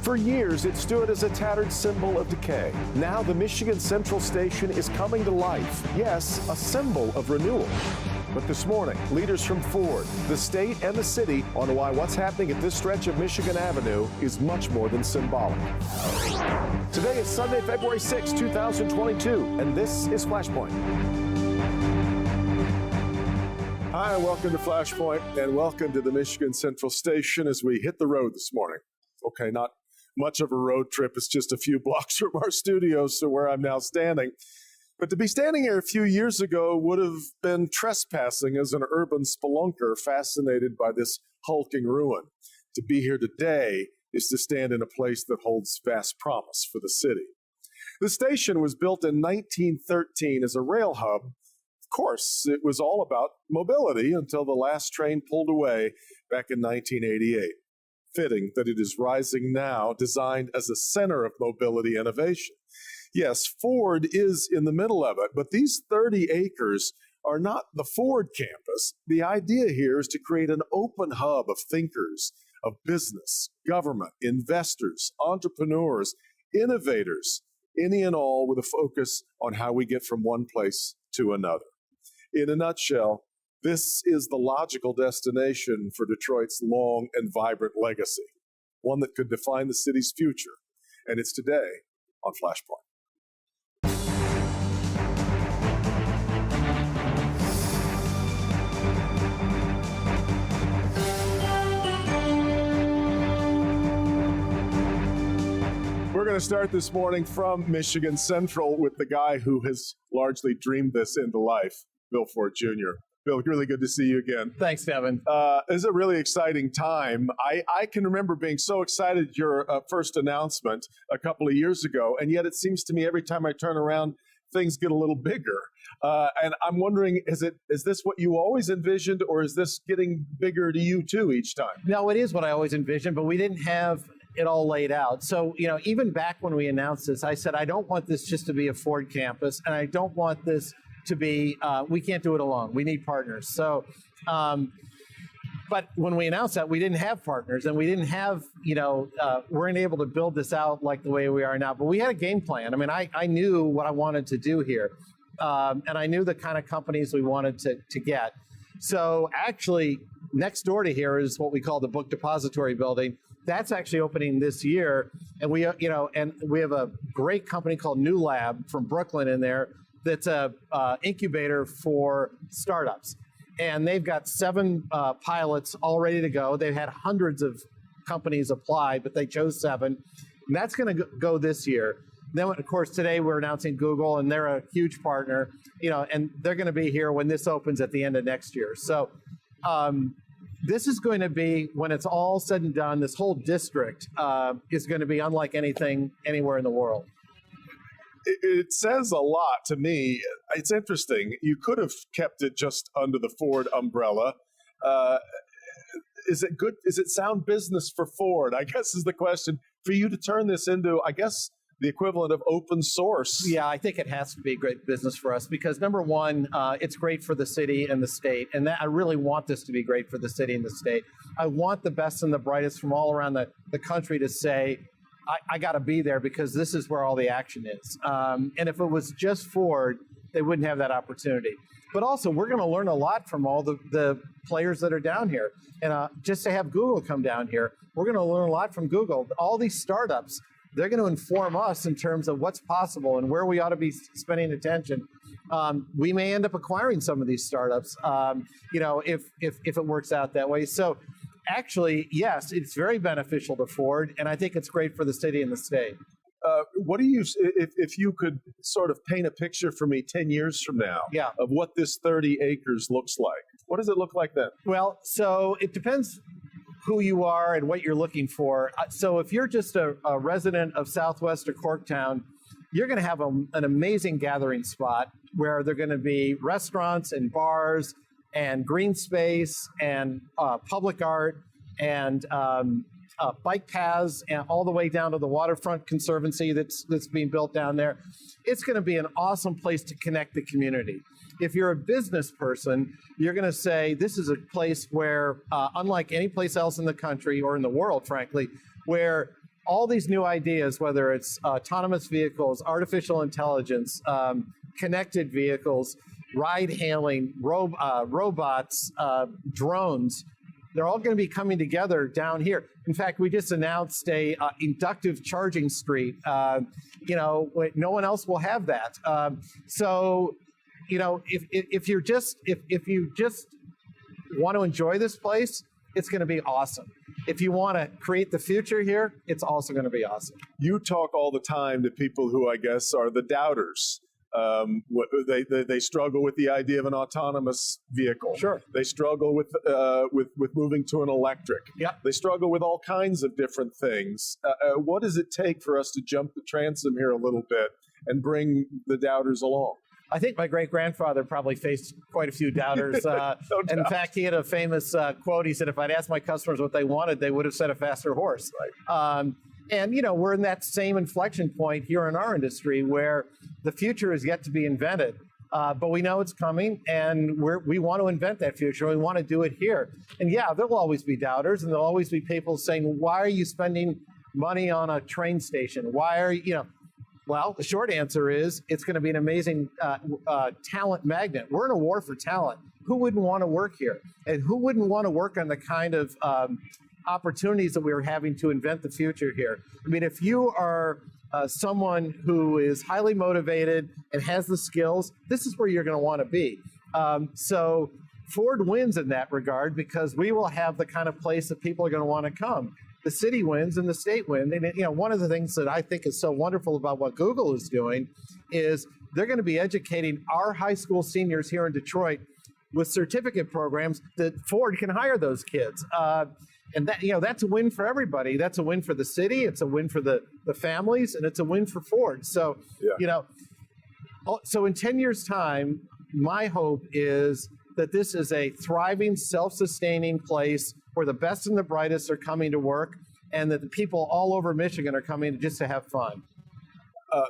For years, it stood as a tattered symbol of decay. Now the Michigan Central Station is coming to life. Yes, a symbol of renewal. But this morning, leaders from Ford, the state, and the city on why what's happening at this stretch of Michigan Avenue is much more than symbolic. Today is Sunday, February 6, 2022, and this is Flashpoint. Hi, welcome to Flashpoint, and welcome to the Michigan Central Station as we hit the road this morning. Okay, not much of a road trip. It's just a few blocks from our studios to where I'm now standing. But to be standing here a few years ago would have been trespassing as an urban spelunker fascinated by this hulking ruin. To be here today is to stand in a place that holds vast promise for the city. The station was built in 1913 as a rail hub. Of course, it was all about mobility until the last train pulled away back in 1988. Fitting that it is rising now, designed as a center of mobility innovation. Yes, Ford is in the middle of it, but these 30 acres are not the Ford campus. The idea here is to create an open hub of thinkers, of business, government, investors, entrepreneurs, innovators, any and all with a focus on how we get from one place to another. In a nutshell, this is the logical destination for Detroit's long and vibrant legacy, one that could define the city's future. And it's today on Flashpoint. We're going to start this morning from Michigan Central with the guy who has largely dreamed this into life, Bill Ford Jr. Bill, really good to see you again. Thanks, Devin. It's a really exciting time. I can remember being so excited at your first announcement a couple of years ago, and yet it seems to me every time I turn around, things get a little bigger. And I'm wondering, is this what you always envisioned, or is this getting bigger to you too each time? No, it is what I always envisioned, but we didn't have it all laid out. So, even back when we announced this, I said, I don't want this just to be a Ford campus, and I don't want this to be, we can't do it alone. We need partners. So, but when we announced that, we didn't have partners, and we didn't have, weren't able to build this out like the way we are now. But we had a game plan. I mean, I knew what I wanted to do here, and I knew the kind of companies we wanted to get. So actually, next door to here is what we call the Book Depository Building. That's actually opening this year, and we have a great company called New Lab from Brooklyn in there. That's a incubator for startups. And they've got 7 pilots all ready to go. They've had hundreds of companies apply, but they chose 7. And that's going to go this year. Then, of course, today we're announcing Google, and they're a huge partner, and they're going to be here when this opens at the end of next year. So this is going to be, when it's all said and done, this whole district is going to be unlike anything anywhere in the world. It says a lot to me. It's interesting. You could have kept it just under the Ford umbrella. Is it good? Is it sound business for Ford? I guess is the question. For you to turn this into, I guess, the equivalent of open source. Yeah, I think it has to be great business for us because, number one, it's great for the city and the state. And I really want this to be great for the city and the state. I want the best and the brightest from all around the country to say, I got to be there because this is where all the action is. And if it was just Ford, they wouldn't have that opportunity. But also, we're going to learn a lot from all the players that are down here. And just to have Google come down here, we're going to learn a lot from Google. All these startups, they're going to inform us in terms of what's possible and where we ought to be spending attention. We may end up acquiring some of these startups, if it works out that way. So actually, yes, it's very beneficial to Ford, and I think it's great for the city and the state. What do you, if you could sort of paint a picture for me 10 years from now of what this 30 acres looks like? What does it look like then? Well, so it depends who you are and what you're looking for. So if you're just a resident of Southwest or Corktown, you're going to have an amazing gathering spot where there are going to be restaurants and bars and green space and public art and bike paths and all the way down to the waterfront conservancy that's being built down there. It's going to be an awesome place to connect the community. If you're a business person, you're going to say this is a place where, unlike any place else in the country or in the world, frankly, where all these new ideas, whether it's autonomous vehicles, artificial intelligence, connected vehicles, ride-hailing, robots, drones, they're all going to be coming together down here. In fact, we just announced a inductive charging street. No one else will have that. So, if you just want to enjoy this place, it's going to be awesome. If you want to create the future here, it's also going to be awesome. You talk all the time to people who I guess are the doubters. They struggle with the idea of an autonomous vehicle. Sure. They struggle with moving to an electric. Yep. They struggle with all kinds of different things. What does it take for us to jump the transom here a little bit and bring the doubters along? I think my great-grandfather probably faced quite a few doubters. No in doubt. fact, he had a famous quote. He said, if I'd asked my customers what they wanted, they would have said a faster horse. Right. And we're in that same inflection point here in our industry where the future is yet to be invented. But we know it's coming, and we want to invent that future. We want to do it here. And yeah, there will always be doubters, and there'll always be people saying, why are you spending money on a train station? Why are you, Well, the short answer is it's going to be an amazing talent magnet. We're in a war for talent. Who wouldn't want to work here? And who wouldn't want to work on the kind of opportunities that we're having to invent the future here? I mean, if you are someone who is highly motivated and has the skills, this is where you're going to want to be. So Ford wins in that regard because we will have the kind of place that people are going to want to come. The city wins and the state wins. And, one of the things that I think is so wonderful about what Google is doing is they're going to be educating our high school seniors here in Detroit with certificate programs that Ford can hire those kids. And that, that's a win for everybody. That's a win for the city. It's a win for the families, and it's a win for Ford. So, so in 10 years' time, my hope is that this is a thriving, self-sustaining place where the best and the brightest are coming to work, and that the people all over Michigan are coming just to have fun.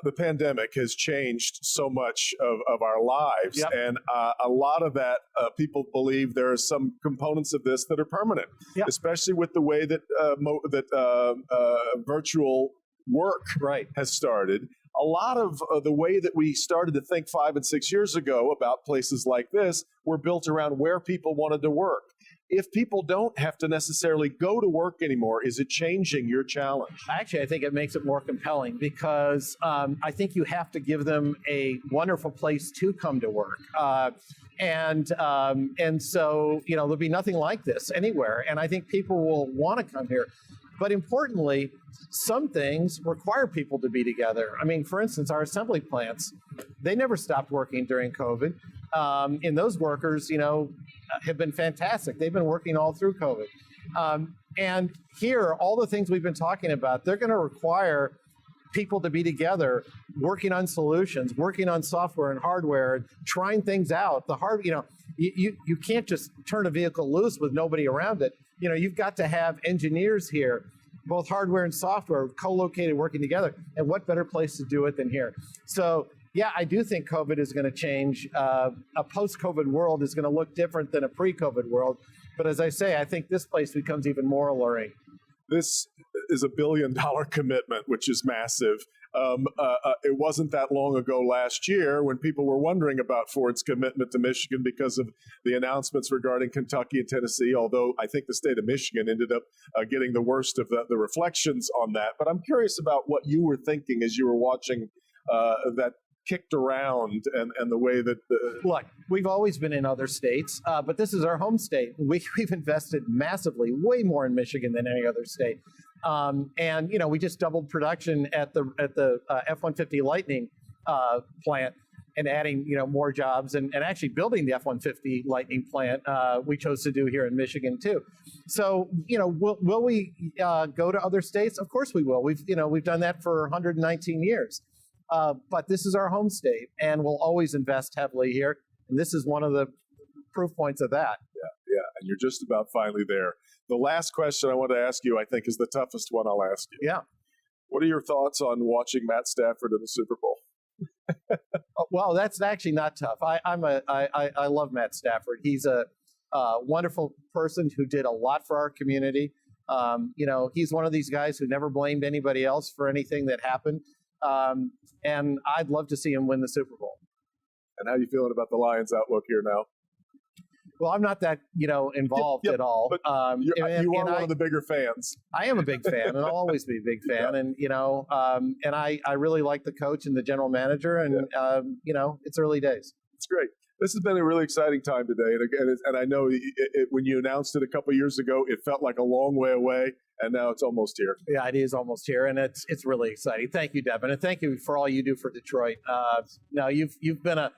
The pandemic has changed so much of our lives, Yep. and a lot of that, people believe there are some components of this that are permanent, Yep. especially with the way that virtual work Right. has started. A lot of the way that we started to think 5 and 6 years ago about places like this were built around where people wanted to work. If people don't have to necessarily go to work anymore, is it changing your challenge? Actually, I think it makes it more compelling because I think you have to give them a wonderful place to come to work. And so, there'll be nothing like this anywhere. And I think people will want to come here. But importantly, some things require people to be together. I mean, for instance, our assembly plants, they never stopped working during COVID. And those workers, have been fantastic. They've been working all through COVID. And here, all the things we've been talking about, they're going to require people to be together, working on solutions, working on software and hardware, trying things out. You can't just turn a vehicle loose with nobody around it. You've got to have engineers here, both hardware and software, co-located, working together. And what better place to do it than here? So, yeah, I do think COVID is going to change. A post-COVID world is going to look different than a pre-COVID world. But as I say, I think this place becomes even more alluring. This is $1 billion commitment, which is massive. It wasn't that long ago last year when people were wondering about Ford's commitment to Michigan because of the announcements regarding Kentucky and Tennessee, although I think the state of Michigan ended up getting the worst of the reflections on that. But I'm curious about what you were thinking as you were watching that kicked around and the way that... Look, we've always been in other states, but this is our home state. We've invested massively, way more in Michigan than any other state. And, we just doubled production at the F-150 Lightning plant and adding, more jobs and actually building the F-150 Lightning plant we chose to do here in Michigan, too. So, will we go to other states? Of course we will. We've done that for 119 years. But this is our home state, and we'll always invest heavily here. And this is one of the proof points of that. Yeah, and you're just about finally there. The last question I want to ask you, I think, is the toughest one I'll ask you. Yeah. What are your thoughts on watching Matt Stafford in the Super Bowl? Well, that's actually not tough. I love Matt Stafford. He's a wonderful person who did a lot for our community. He's one of these guys who never blamed anybody else for anything that happened. And I'd love to see him win the Super Bowl. And how are you feeling about the Lions' outlook here now? Well, I'm not that, involved at all. But you are one of the bigger fans. I am a big fan, and I'll always be a big fan. Yeah. And I really like the coach and the general manager, and it's early days. It's great. This has been a really exciting time today, and I know when you announced it a couple of years ago, it felt like a long way away, and now it's almost here. Yeah, it is almost here, and it's really exciting. Thank you, Devin, and thank you for all you do for Detroit. Now you've been a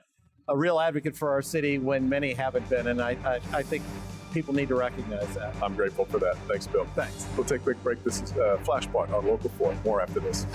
real advocate for our city when many haven't been, and I think people need to recognize that. I'm grateful for that. Thanks, Bill. Thanks. We'll take a quick break. This is Flashpoint on Local 4. More after this.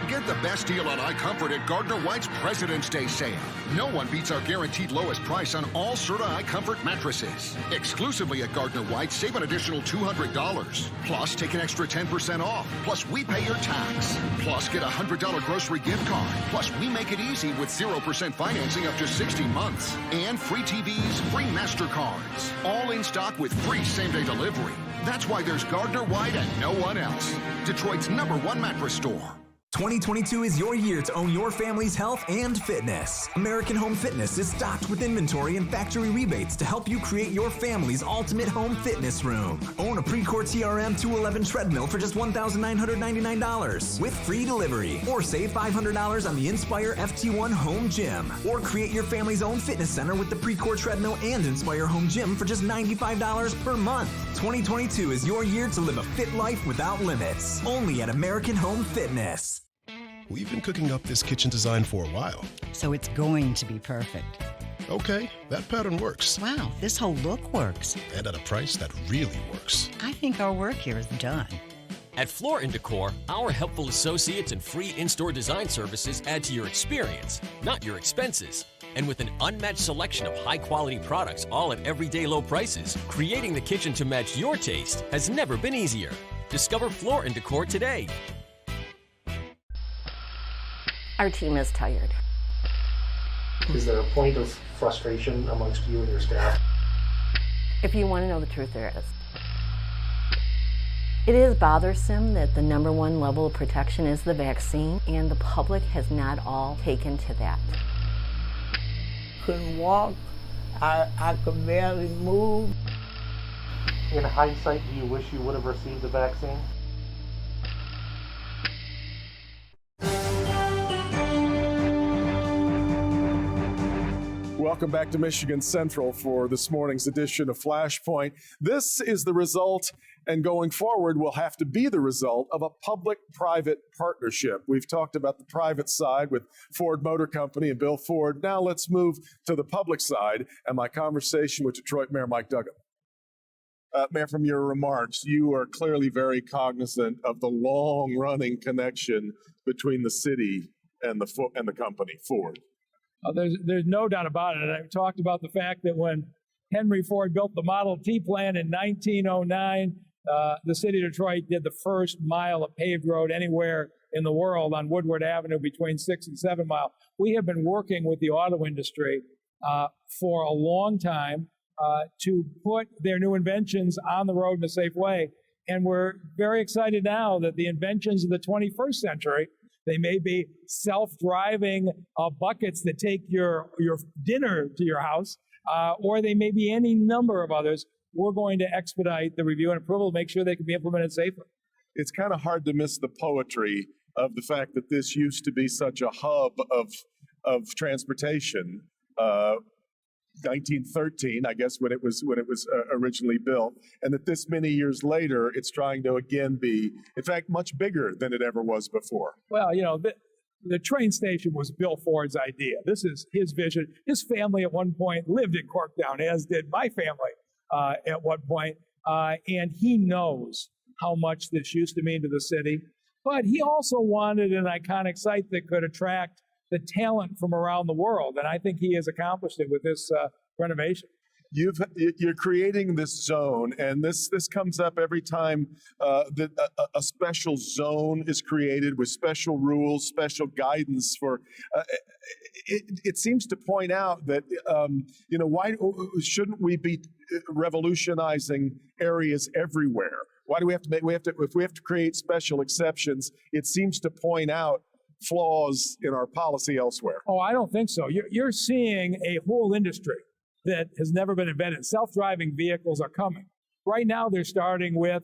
Get the best deal on iComfort at Gardner White's President's Day sale. No one beats our guaranteed lowest price on all Serta iComfort mattresses. Exclusively at Gardner White, save an additional $200. Plus, take an extra 10% off. Plus, we pay your tax. Plus, get a $100 grocery gift card. Plus, we make it easy with 0% financing up to 60 months. And free TVs, free MasterCards. All in stock with free same-day delivery. That's why there's Gardner White and no one else. Detroit's #1 mattress store. 2022 is your year to own your family's health and fitness. American Home Fitness is stocked with inventory and factory rebates to help you create your family's ultimate home fitness room. Own a Precore TRM 211 treadmill for just $1,999 with free delivery. Or save $500 on the Inspire FT1 Home Gym. Or create your family's own fitness center with the Precore treadmill and Inspire Home Gym for just $95 per month. 2022 is your year to live a fit life without limits. Only at American Home Fitness. We've been cooking up this kitchen design for a while. So it's going to be perfect. Okay, that pattern works. Wow, this whole look works. And at a price that really works. I think our work here is done. At Floor & Decor, our helpful associates and free in-store design services add to your experience, not your expenses. And with an unmatched selection of high-quality products all at everyday low prices, creating the kitchen to match your taste has never been easier. Discover Floor & Decor today. Our team is tired. Is there a point of frustration amongst you and your staff? If you want to know the truth, there is. It is bothersome that the #1 level of protection is the vaccine, and the public has not all taken to that. Couldn't walk, I could barely move. In hindsight, do you wish you would have received the vaccine? Welcome back to Michigan Central for this morning's edition of Flashpoint. This is the result, and going forward will have to be the result of a public-private partnership. We've talked about the private side with Ford Motor Company and Bill Ford. Now let's move to the public side and my conversation with Detroit Mayor Mike Duggan. Mayor, from your remarks, you are clearly very cognizant of the long-running connection between the city and the company, Ford. There's no doubt about it. And I've talked about the fact that when Henry Ford built the Model T plant in 1909, the city of Detroit did the first mile of paved road anywhere in the world on Woodward Avenue between 6 and 7 Mile. We have been working with the auto industry for a long time to put their new inventions on the road in a safe way. And we're very excited now that the inventions of the 21st century, they may be self-driving buckets that take your dinner to your house, or they may be any number of others. We're going to expedite the review and approval to make sure they can be implemented safely. It's kind of hard to miss the poetry of the fact that this used to be such a hub of transportation. 1913, I guess, when it was originally built, and that this many years later, it's trying to again be, in fact, much bigger than it ever was before. Well, the train station was Bill Ford's idea. This is his vision. His family at one point lived in Corktown, as did my family at one point, and he knows how much this used to mean to the city. But he also wanted an iconic site that could attract the talent from around the world, and I think he has accomplished it with this renovation. You're creating this zone, and this comes up every time that a special zone is created with special rules, special guidance for. it seems to point out that, why shouldn't we be revolutionizing areas everywhere? Why do we have to if we have to create special exceptions, it seems to point out flaws in our policy elsewhere. Oh, I don't think so. You're seeing a whole industry that has never been invented. Self-driving vehicles are coming. Right now, they're starting with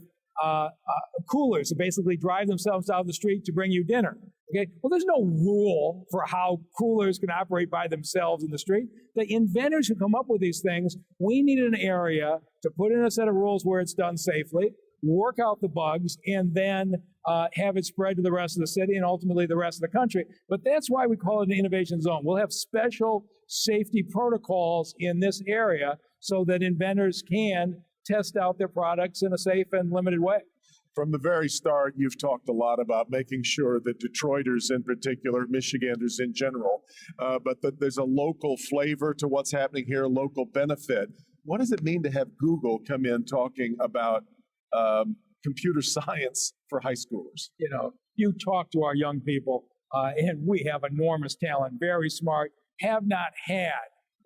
coolers to basically drive themselves down the street to bring you dinner. Okay. Well, there's no rule for how coolers can operate by themselves in the street. The inventors who come up with these things, we need an area to put in a set of rules where it's done safely, work out the bugs, and then have it spread to the rest of the city and ultimately the rest of the country. But that's why we call it an innovation zone. We'll have special safety protocols in this area so that inventors can test out their products in a safe and limited way. From the very start, you've talked a lot about making sure that Detroiters in particular, Michiganders in general, but that there's a local flavor to what's happening here, a local benefit. What does it mean to have Google come in talking about computer science for high schoolers? You know, you talk to our young people, and we have enormous talent, very smart, have not had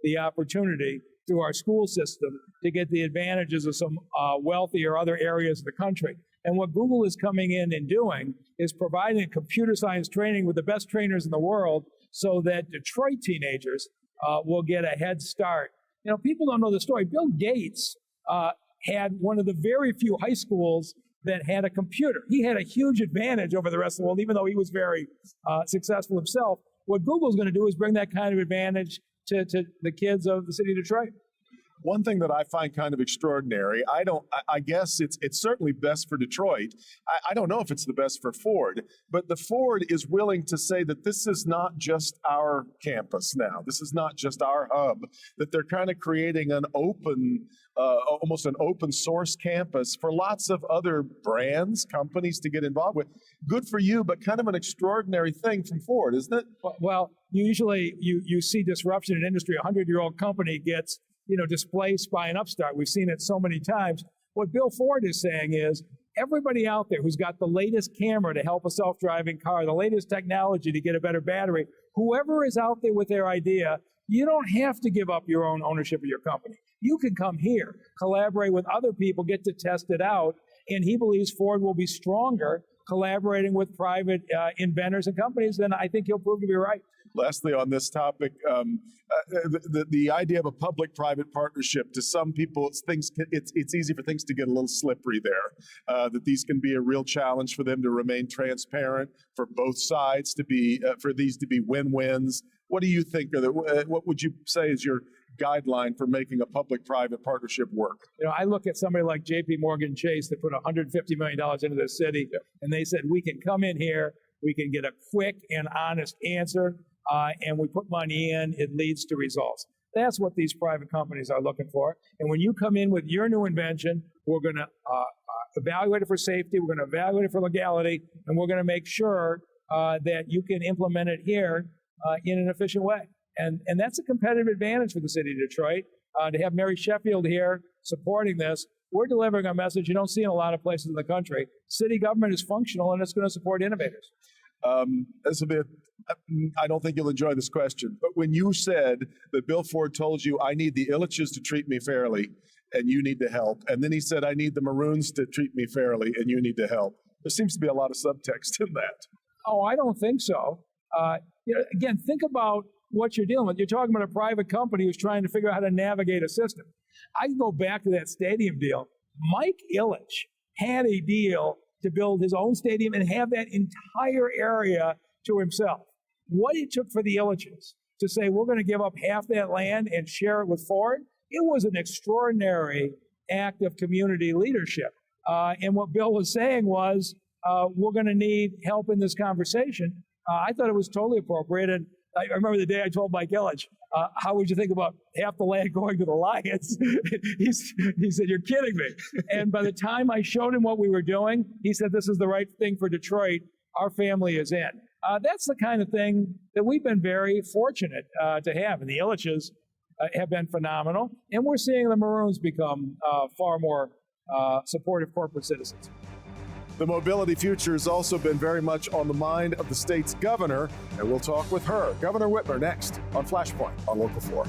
the opportunity through our school system to get the advantages of some wealthy or other areas of the country. And what Google is coming in and doing is providing computer science training with the best trainers in the world so that Detroit teenagers will get a head start. You know, people don't know the story. Bill Gates had one of the very few high schools that had a computer. He had a huge advantage over the rest of the world, even though he was very successful himself. What Google's going to do is bring that kind of advantage to the kids of the city of Detroit. One thing that I find kind of extraordinary, I guess it's certainly best for Detroit. I don't know if it's the best for Ford, but the Ford is willing to say that this is not just our campus now. This is not just our hub, that they're kind of creating an open, almost an open source campus for lots of other brands, companies to get involved with. Good for you, but kind of an extraordinary thing from Ford, isn't it? Well, usually you see disruption in industry. A 100-year-old company gets displaced by an upstart. We've seen it so many times. What Bill Ford is saying is everybody out there who's got the latest camera to help a self-driving car, the latest technology to get a better battery, whoever is out there with their idea, you don't have to give up your own ownership of your company. You can come here, collaborate with other people, get to test it out, and he believes Ford will be stronger collaborating with private inventors and companies, then I think he'll prove to be right. Lastly, on this topic, the idea of a public-private partnership, to some people, it's easy for things to get a little slippery there, that these can be a real challenge for them to remain transparent, for both sides to be, for these to be win-wins. What do you think, what would you say is your guideline for making a public-private partnership work? I look at somebody like J.P. Morgan Chase that put $150 million into this city, and they said, we can come in here, we can get a quick and honest answer, and we put money in, it leads to results. That's what these private companies are looking for. And when you come in with your new invention, we're going to evaluate it for safety, we're going to evaluate it for legality, and we're going to make sure that you can implement it here in an efficient way. And that's a competitive advantage for the city of Detroit. To have Mary Sheffield here supporting this, we're delivering a message you don't see in a lot of places in the country. City government is functional, and it's going to support innovators. I don't think you'll enjoy this question, but when you said that Bill Ford told you, I need the Illiches to treat me fairly, and you need to help, and then he said, I need the Maroons to treat me fairly, and you need to help, there seems to be a lot of subtext in that. Oh, I don't think so. Again, think about what you're dealing with. You're talking about a private company who's trying to figure out how to navigate a system. I can go back to that stadium deal. Mike Ilitch had a deal to build his own stadium and have that entire area to himself. What it took for the Illiches to say, we're going to give up half that land and share it with Ford, it was an extraordinary act of community leadership. And what Bill was saying was, we're going to need help in this conversation. I thought it was totally appropriate. And I remember the day I told Mike Ilitch, how would you think about half the land going to the Lions? He said, you're kidding me. And by the time I showed him what we were doing, he said, this is the right thing for Detroit. Our family is in. That's the kind of thing that we've been very fortunate to have. And the Illiches have been phenomenal. And we're seeing the Maroons become far more supportive corporate citizens. The mobility future has also been very much on the mind of the state's governor, and we'll talk with her. Governor Whitmer next on Flashpoint on Local 4.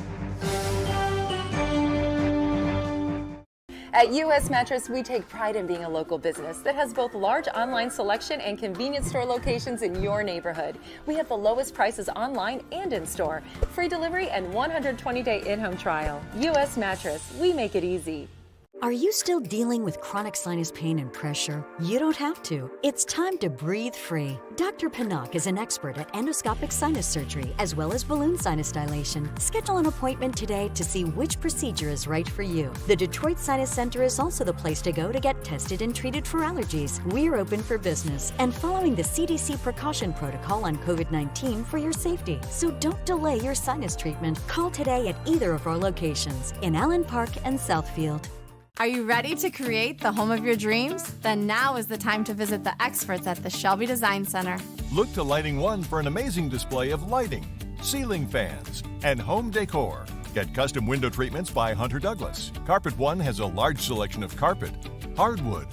At U.S. Mattress, we take pride in being a local business that has both large online selection and convenience store locations in your neighborhood. We have the lowest prices online and in store, free delivery and 120-day in-home trial. U.S. Mattress, we make it easy. Are you still dealing with chronic sinus pain and pressure? You don't have to. It's time to breathe free. Dr. Pinnock is an expert at endoscopic sinus surgery as well as balloon sinus dilation. Schedule an appointment today to see which procedure is right for you. The Detroit Sinus Center is also the place to go to get tested and treated for allergies. We're open for business and following the CDC precaution protocol on COVID-19 for your safety. So don't delay your sinus treatment. Call today at either of our locations in Allen Park and Southfield. Are you ready to create the home of your dreams? Then now is the time to visit the experts at the Shelby Design Center. Look to Lighting One for an amazing display of lighting, ceiling fans, and home decor. Get custom window treatments by Hunter Douglas. Carpet One has a large selection of carpet, hardwood,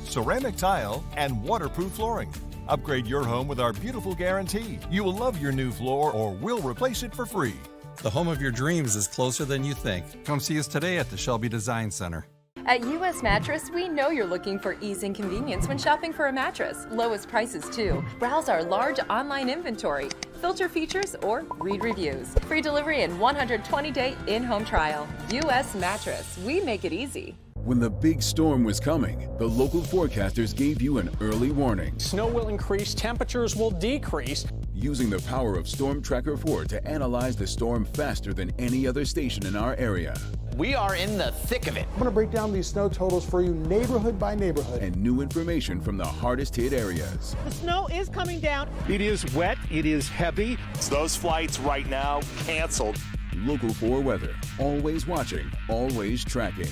ceramic tile, and waterproof flooring. Upgrade your home with our beautiful guarantee. You will love your new floor or we'll replace it for free. The home of your dreams is closer than you think. Come see us today at the Shelby Design Center. At U.S. Mattress, we know you're looking for ease and convenience when shopping for a mattress. Lowest prices, too. Browse our large online inventory, filter features, or read reviews. Free delivery and 120-day in-home trial. U.S. Mattress, we make it easy. When the big storm was coming, the local forecasters gave you an early warning. Snow will increase, temperatures will decrease. Using the power of Storm Tracker 4 to analyze the storm faster than any other station in our area. We are in the thick of it. I'm going to break down these snow totals for you neighborhood by neighborhood. And new information from the hardest hit areas. The snow is coming down. It is wet, it is heavy. Those flights right now canceled. Local 4 weather, always watching, always tracking.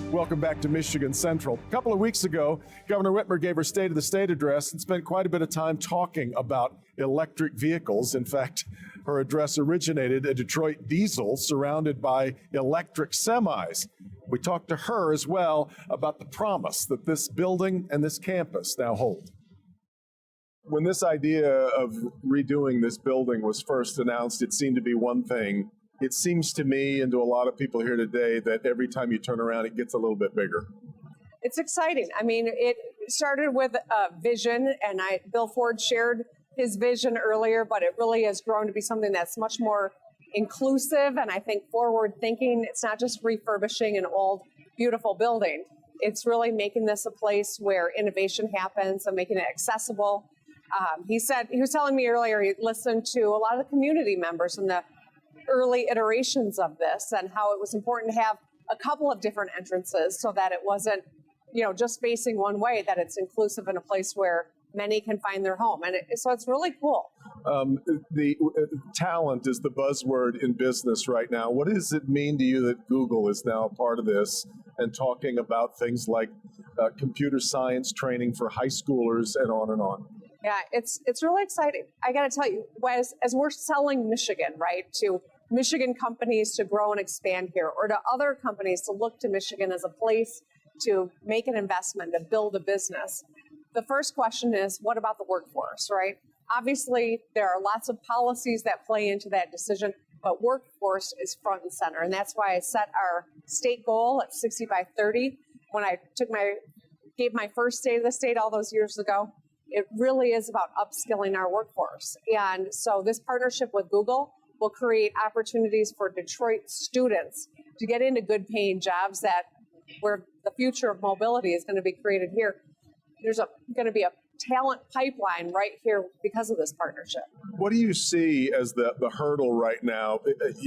Welcome back to Michigan Central. A couple of weeks ago, Governor Whitmer gave her State of the State address and spent quite a bit of time talking about electric vehicles. In fact, her address originated a Detroit diesel surrounded by electric semis. We talked to her as well about the promise that this building and this campus now hold. When this idea of redoing this building was first announced, it seemed to be one thing. It seems to me and to a lot of people here today that every time you turn around, it gets a little bit bigger. It's exciting. I mean, it started with a vision, and Bill Ford shared his vision earlier, but it really has grown to be something that's much more inclusive and I think forward thinking. It's not just refurbishing an old, beautiful building. It's really making this a place where innovation happens and making it accessible. He was telling me earlier, he listened to a lot of the community members and the early iterations of this and how it was important to have a couple of different entrances so that it wasn't, just facing one way, that it's inclusive in a place where many can find their home. And so it's really cool. The talent is the buzzword in business right now. What does it mean to you that Google is now a part of this and talking about things like computer science training for high schoolers and on and on? Yeah, it's really exciting. I got to tell you, as we're selling Michigan, right, to Michigan companies to grow and expand here, or to other companies to look to Michigan as a place to make an investment, to build a business, the first question is, what about the workforce, right? Obviously, there are lots of policies that play into that decision, but workforce is front and center. And that's why I set our state goal at 60 by 30 when I gave my first State of the State all those years ago. It really is about upskilling our workforce. And so this partnership with Google will create opportunities for Detroit students to get into good paying jobs where the future of mobility is going to be created here. There's going to be a talent pipeline right here because of this partnership. What do you see as the hurdle right now?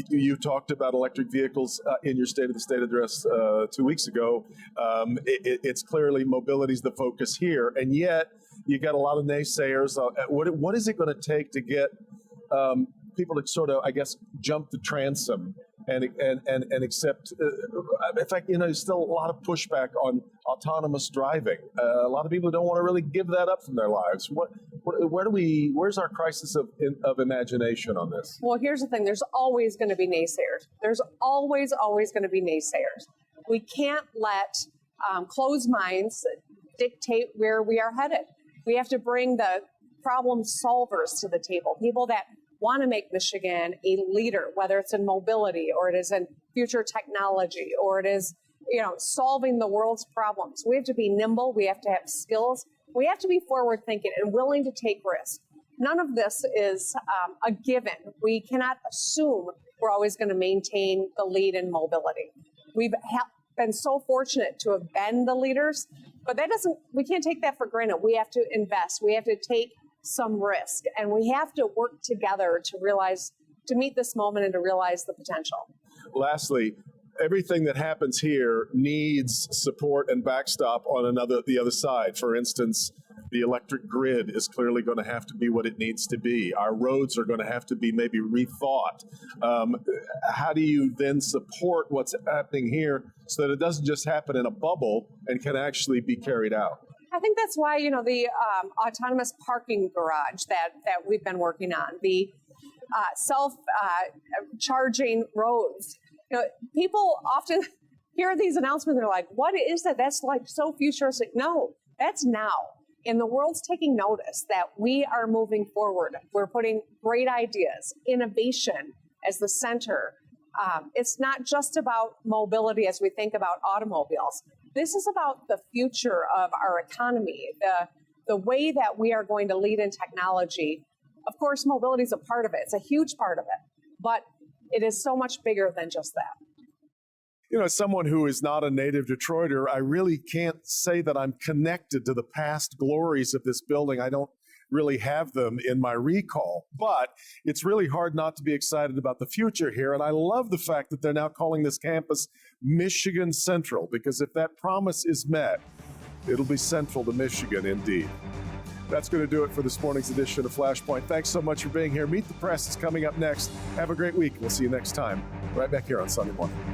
You talked about electric vehicles in your State of the State address 2 weeks ago. It's clearly mobility is the focus here, and yet you got a lot of naysayers. What is it going to take to get people to sort of, I guess, jump the transom and accept? In fact, there's still a lot of pushback on autonomous driving. A lot of people don't want to really give that up from their lives. Where's our crisis of imagination on this? Well, here's the thing. There's always going to be naysayers. There's always going to be naysayers. We can't let closed minds dictate where we are headed. We have to bring the problem solvers to the table, people that want to make Michigan a leader, whether it's in mobility or it is in future technology or it is, solving the world's problems. We have to be nimble. We have to have skills. We have to be forward thinking and willing to take risks. None of this is a given. We cannot assume we're always going to maintain the lead in mobility. We've been so fortunate to have been the leaders, but we can't take that for granted. We have to invest. We have to take some risk, and we have to work together to meet this moment and to realize the potential. Lastly, everything that happens here needs support and backstop on the other side. For instance, the electric grid is clearly going to have to be what it needs to be. Our roads are going to have to be maybe rethought. How do you then support what's happening here so that it doesn't just happen in a bubble and can actually be carried out? I think that's why, the autonomous parking garage that we've been working on, the self-charging roads. People often hear these announcements and they're like, what is that? That's like so futuristic. No, that's now. And the world's taking notice that we are moving forward. We're putting great ideas, innovation as the center. It's not just about mobility as we think about automobiles. This is about the future of our economy, the way that we are going to lead in technology. Of course, mobility is a part of it. It's a huge part of it. But it is so much bigger than just that. As someone who is not a native Detroiter, I really can't say that I'm connected to the past glories of this building. I don't really have them in my recall, but it's really hard not to be excited about the future here. And I love the fact that they're now calling this campus Michigan Central, because if that promise is met, it'll be central to Michigan indeed. That's going to do it for this morning's edition of Flashpoint. Thanks so much for being here. Meet the Press is coming up next. Have a great week. We'll see you next time, right back here on Sunday morning.